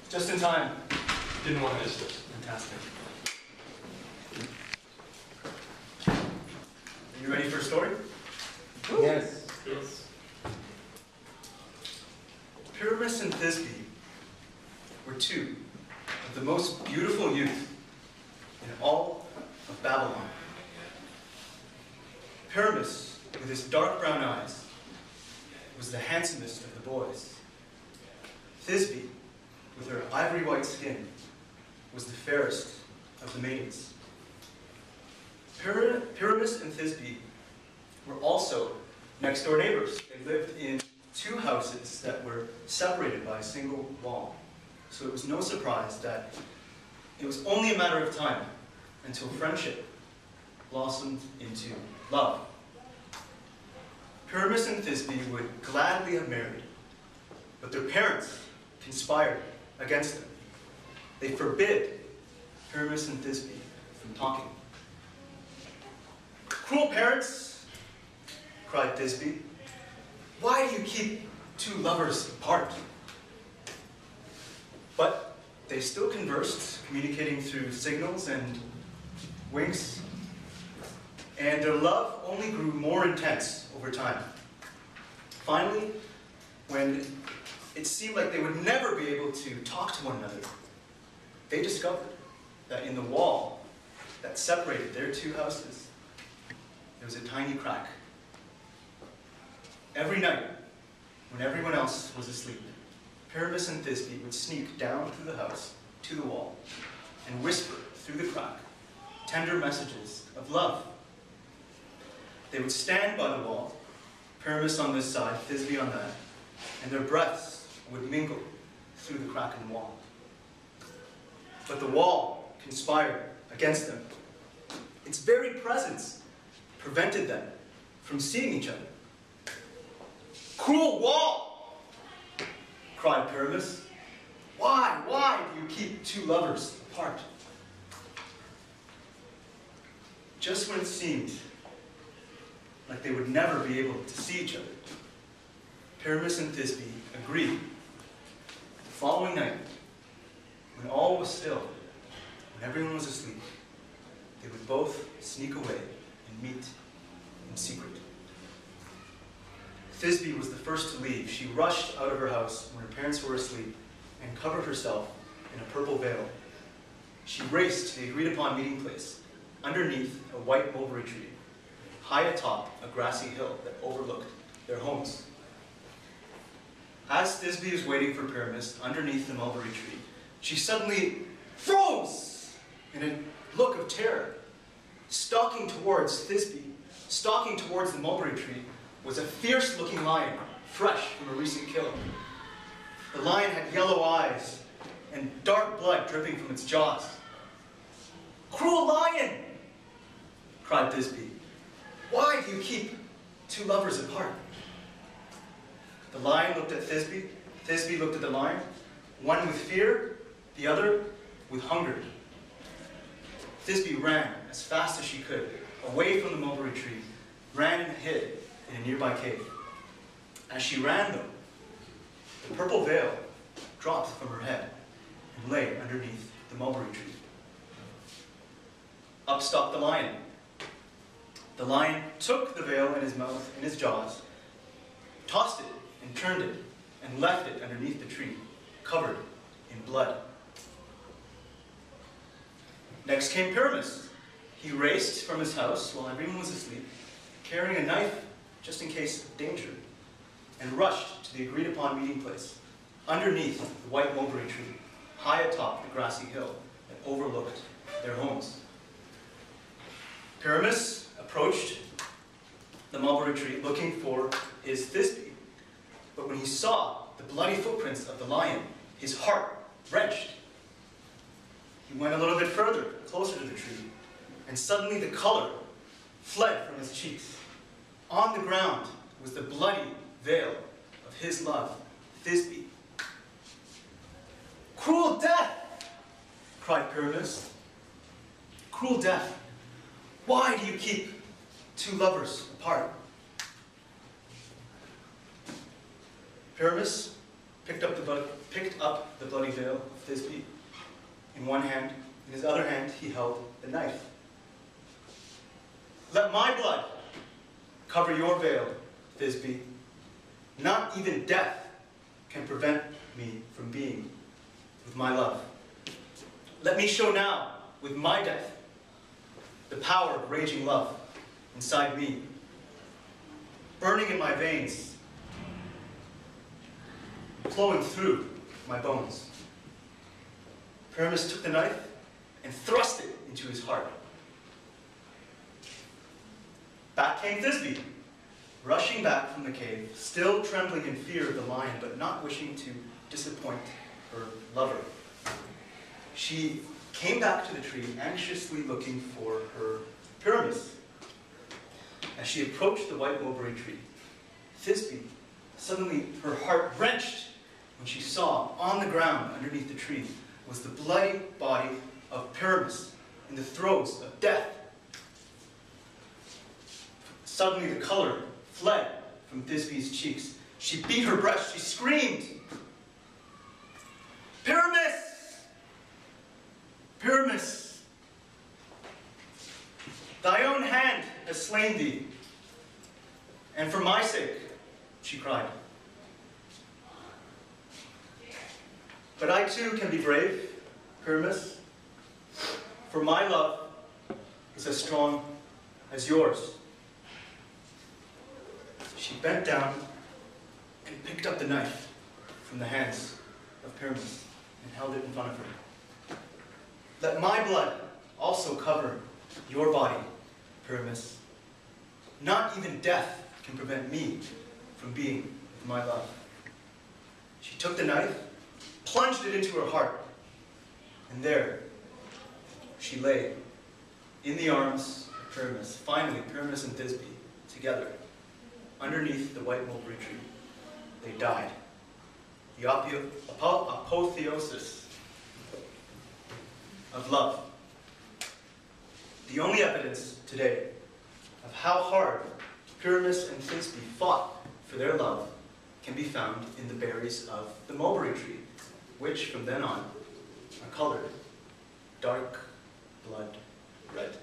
Just in time. Didn't want to miss this. Fantastic. Are you ready for a story? Yes. Yes. Pyramus and Thisbe were two of the most beautiful youth in all of Babylon. Pyramus, with his dark brown eyes, was the handsomest of the boys. Thisbe, with her ivory white skin, was the fairest of the maidens. Pyramus and Thisbe were also next-door neighbors. They lived in two houses that were separated by a single wall. So it was no surprise that it was only a matter of time until friendship blossomed into love. Pyramus and Thisbe would gladly have married, but their parents conspired against them. They forbid Pyramus and Thisbe from talking. "Cruel parents," cried Thisbe, "why do you keep two lovers apart?" But they still conversed, communicating through signals and winks, and their love only grew more intense over time. Finally, when it seemed like they would never be able to talk to one another, they discovered that in the wall that separated their two houses, there was a tiny crack. Every night, when everyone else was asleep, Pyramus and Thisbe would sneak down through the house to the wall and whisper through the crack tender messages of love. They would stand by the wall, Pyramus on this side, Thisbe on that, and their breaths would mingle through the crack in the wall. But the wall conspired against them. Its very presence prevented them from seeing each other. "Cruel wall!" cried Pyramus. Why do you keep two lovers apart?" Just when it seemed like they would never be able to see each other, Pyramus and Thisbe agreed. The following night, when all was still, when everyone was asleep, they would both sneak away and meet in secret. Thisbe was the first to leave. She rushed out of her house when her parents were asleep and covered herself in a purple veil. She raced to the agreed-upon meeting place, underneath a white mulberry tree, high atop a grassy hill that overlooked their homes. As Thisbe was waiting for Pyramus underneath the mulberry tree, she suddenly froze in a look of terror. Stalking towards Thisbe, stalking towards the mulberry tree, was a fierce-looking lion, fresh from a recent kill. The lion had yellow eyes and dark blood dripping from its jaws. "Cruel lion!" cried Thisbe. "Why do you keep two lovers apart?" The lion looked at Thisbe, Thisbe looked at the lion, one with fear, the other with hunger. Thisbe ran as fast as she could, away from the mulberry tree, ran and hid in a nearby cave. As she ran, though, the purple veil dropped from her head and lay underneath the mulberry tree. Up stalked the lion. The lion took the veil in his mouth, in his jaws, tossed it and turned it, and left it underneath the tree, covered in blood. Next came Pyramus. He raced from his house while everyone was asleep, carrying a knife just in case of danger, and rushed to the agreed-upon meeting place, underneath the white mulberry tree, high atop the grassy hill that overlooked their homes. Pyramus approached the mulberry tree looking for his Thisbe, but when he saw the bloody footprints of the lion, his heart wrenched. He went a little bit further, closer to the tree, and suddenly the color fled from his cheeks. On the ground was the bloody veil of his love, Thisbe. "Cruel death!" cried Pyramus. "Cruel death! Why do you keep two lovers apart?" Pyramus picked up the picked up the bloody veil of Thisbe in one hand. In his other hand, he held the knife. Let my blood cover your veil, Thisbe. Not even death can prevent me from being with my love. Let me show now, with my death, the power of raging love inside me, burning in my veins, flowing through my bones. Pyramus took the knife and thrust it into his heart. Back came Thisbe, rushing back from the cave, still trembling in fear of the lion, but not wishing to disappoint her lover. She came back to the tree, anxiously looking for her Pyramus. As she approached the white mulberry tree, Thisbe, suddenly her heart wrenched when she saw on the ground underneath the tree was the bloody body of Pyramus in the throes of death. Suddenly the color fled from Thisbe's cheeks. She beat her breast. She screamed, "Pyramus! Pyramus! Thy own hand has slain thee. And for my sake," she cried. "But I too can be brave, Pyramus, for my love is as strong as yours." She bent down and picked up the knife from the hands of Pyramus and held it in front of her. "Let my blood also cover your body, Pyramus. Not even death can prevent me from being with my love." She took the knife, plunged it into her heart, and there she lay in the arms of Pyramus. Finally, Pyramus and Thisbe, together, underneath the white mulberry tree, they died. The apotheosis of love. The only evidence today of how hard Pyramus and Thisbe fought for their love can be found in the berries of the mulberry tree, which from then on are colored dark blood red.